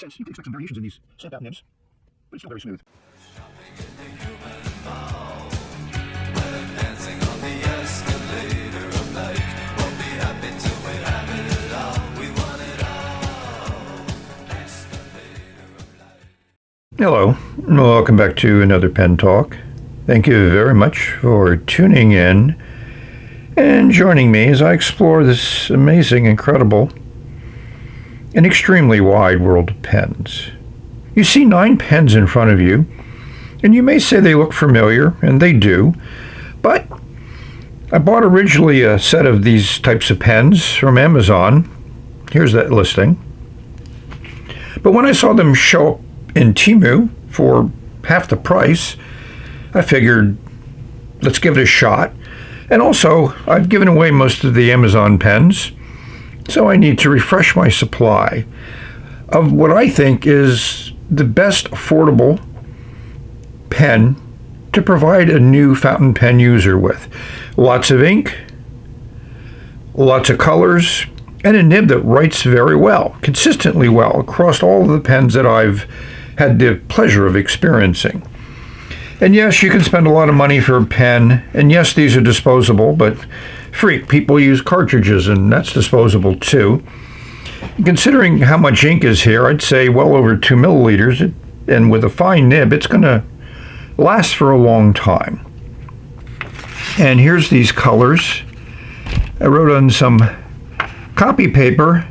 makes sense. You can expect some variations in these sent-out nibs, but it's still very smooth. Hello, and welcome back to another Pen Talk. Thank you very much for tuning in and joining me as I explore this amazing, incredible, and extremely wide world of pens. You see 9 pens in front of you, and you may say they look familiar, and they do, but I bought originally a set of these types of pens from Amazon. Here's that listing. But when I saw them show up in Temu for half the price, I figured, let's give it a shot. And also, I've given away most of the Amazon pens, so I need to refresh my supply of what I think is the best affordable pen to provide a new fountain pen user with. Lots of ink, lots of colors, and a nib that writes very well, consistently well, across all of the pens that I've had the pleasure of experiencing. And yes, you can spend a lot of money for a pen, and yes, these are disposable, but people use cartridges, and that's disposable too. Considering how much ink is here, I'd say well over 2 milliliters, and with a fine nib, it's going to last for a long time. And here's these colors. I wrote on some copy paper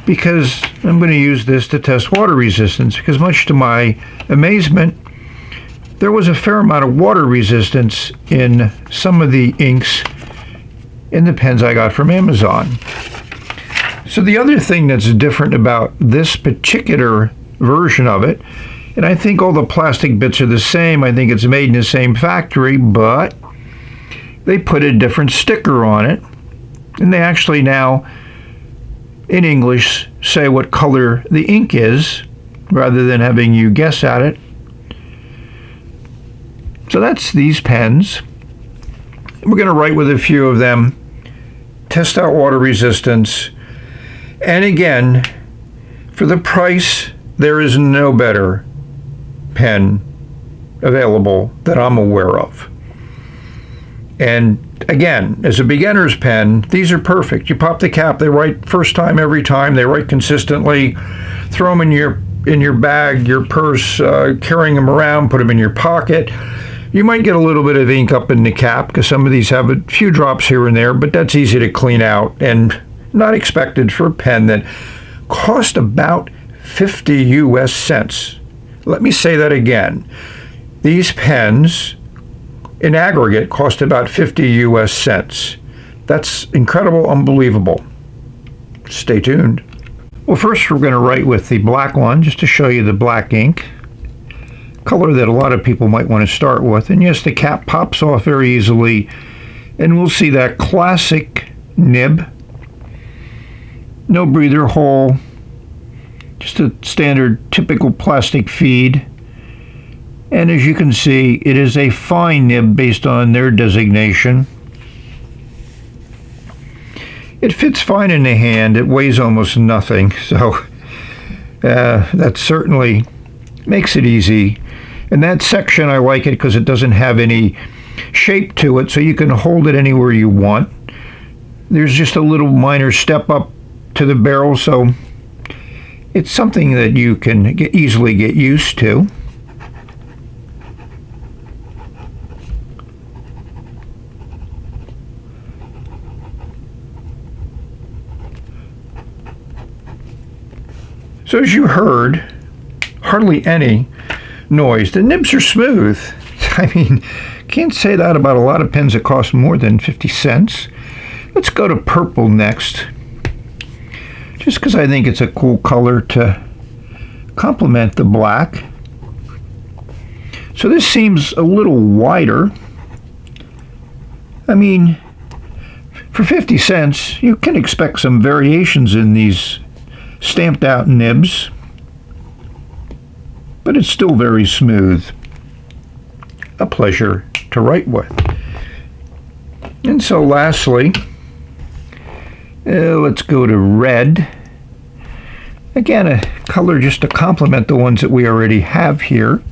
because I'm going to use this to test water resistance, because much to my amazement, there was a fair amount of water resistance in some of the inks in the pens I got from Amazon. So the other thing that's different about this particular version of it, and I think all the plastic bits are the same, I think it's made in the same factory, but they put a different sticker on it, and they actually now, in English, say what color the ink is, rather than having you guess at it. So that's these pens. We're going to write with a few of them, test out water resistance, and again, for the price, there is no better pen available that I'm aware of. And again, as a beginner's pen, these are perfect. You pop the cap, they write first time every time, they write consistently. Throw them in your bag, your purse, carrying them around, put them in your pocket. You might get a little bit of ink up in the cap because some of these have a few drops here and there, but that's easy to clean out and not expected for a pen that cost about 50 US cents. Let me say that again. These pens in aggregate cost about 50 US cents. That's incredible, unbelievable. Stay tuned. Well, first we're going to write with the black one, just to show you the black ink, color that a lot of people might want to start with. And yes, the cap pops off very easily, and we'll see that classic nib. No breather hole, just a standard typical plastic feed. And as you can see, it is a fine nib based on their designation. It fits fine in the hand. It weighs almost nothing, so that certainly makes it easy. And that section, I like it because it doesn't have any shape to it, so you can hold it anywhere you want. There's just a little minor step up to the barrel, so it's something that you can easily get used to. So as you heard, hardly any noise. The nibs are smooth. I mean, can't say that about a lot of pens that cost more than 50 cents. Let's go to purple next, just because I think it's a cool color to complement the black. So this seems a little wider. I mean, for 50 cents, you can expect some variations in these stamped out nibs, but it's still very smooth. A pleasure to write with. And so lastly, let's go to red. Again, a color just to complement the ones that we already have here.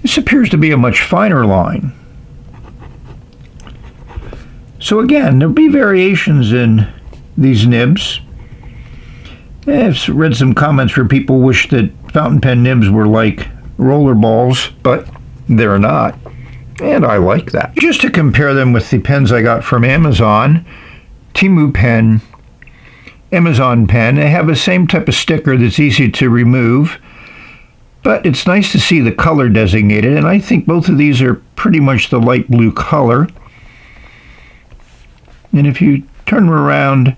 This appears to be a much finer line. So again, there'll be variations in these nibs. I've read some comments where people wish that fountain pen nibs were like roller balls, but they're not. And I like that. Just to compare them with the pens I got from Amazon, Temu pen, Amazon pen, they have the same type of sticker that's easy to remove, but it's nice to see the color designated, and I think both of these are pretty much the light blue color. And if you turn them around,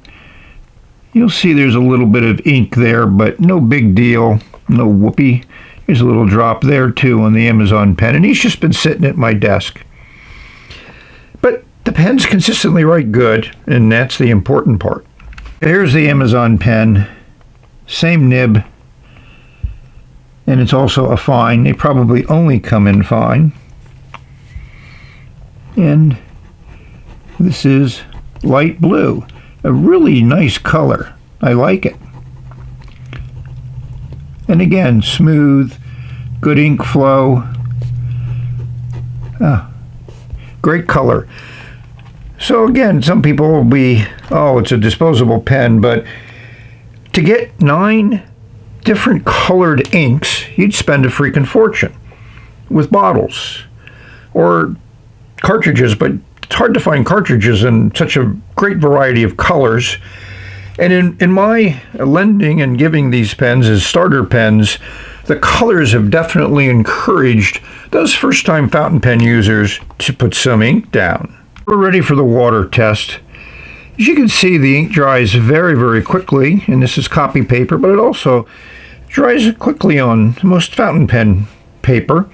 you'll see there's a little bit of ink there, but no big deal, no whoopee. There's a little drop there too on the Amazon pen, and he's just been sitting at my desk. But the pen's consistently write good, and that's the important part. Here's the Amazon pen, same nib, and it's also a fine. They probably only come in fine. And this is light blue, a really nice color. I like it. And again, smooth, good ink flow. Great color. So again, some people will be, oh, it's a disposable pen, but to get 9 different colored inks, you'd spend a freaking fortune with bottles or cartridges, but it's hard to find cartridges in such a great variety of colors. And in my lending and giving these pens as starter pens, the colors have definitely encouraged those first-time fountain pen users to put some ink down. We're ready for the water test. As you can see, the ink dries very, very quickly, and this is copy paper, but it also dries quickly on most fountain pen paper.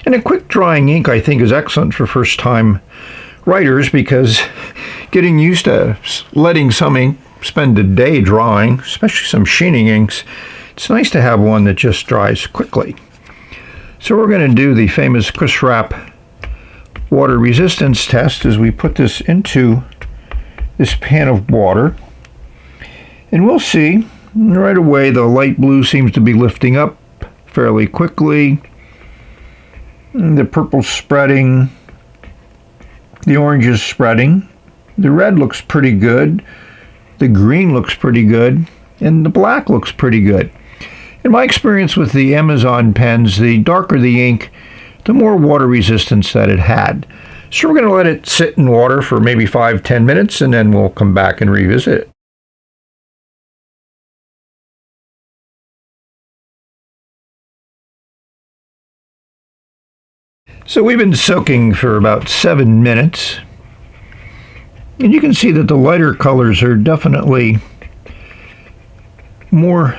And a quick drying ink, I think, is excellent for first-time writers, because getting used to letting some ink spend a day drying, especially some sheening inks, it's nice to have one that just dries quickly. So we're going to do the famous Crisp Wrap water resistance test as we put this into this pan of water. And we'll see right away the light blue seems to be lifting up fairly quickly. And the purple's spreading. The orange is spreading. The red looks pretty good. The green looks pretty good. And the black looks pretty good. In my experience with the Amazon pens, the darker the ink, the more water resistance that it had. So we're going to let it sit in water for maybe 5-10 minutes, and then we'll come back and revisit it. So we've been soaking for about 7 minutes, and you can see that the lighter colors are definitely more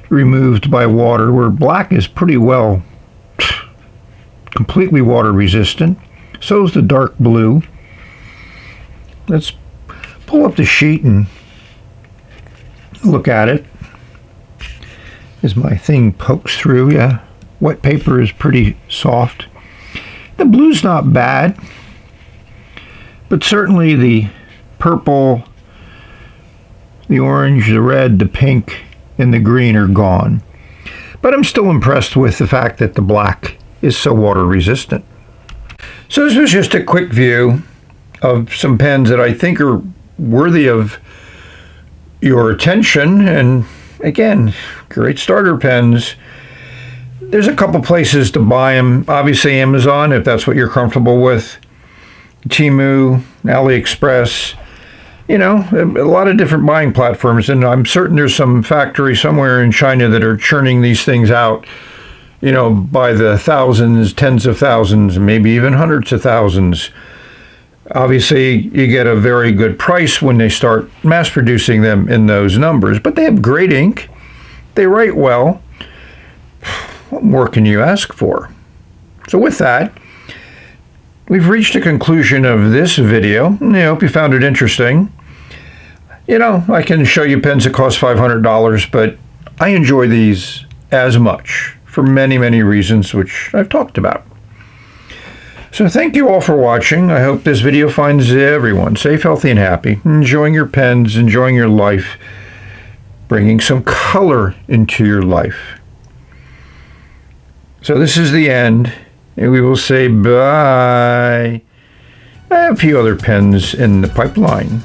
removed by water, where black is pretty well completely water resistant. So is the dark blue. Let's pull up the sheet and look at it as my thing pokes through. Yeah, wet paper is pretty soft. The blue's not bad, but certainly the purple, the orange, the red, the pink, and the green are gone. But I'm still impressed with the fact that the black is so water resistant. So this was just a quick view of some pens that I think are worthy of your attention. And again, great starter pens. There's a couple places to buy them. Obviously Amazon, if that's what you're comfortable with. Temu, AliEpress. You know, a lot of different buying platforms, and I'm certain there's some factory somewhere in China that are churning these things out, you know, by the thousands, tens of thousands, maybe even hundreds of thousands. Obviously, you get a very good price when they start mass producing them in those numbers, but they have great ink. They write well. What more can you ask for? So with that, we've reached a conclusion of this video. I hope you found it interesting. You know, I can show you pens that cost $500, but I enjoy these as much for many, many reasons, which I've talked about. So thank you all for watching. I hope this video finds everyone safe, healthy, and happy, enjoying your pens, enjoying your life, bringing some color into your life. So this is the end, and we will say bye. I have a few other pens in the pipeline.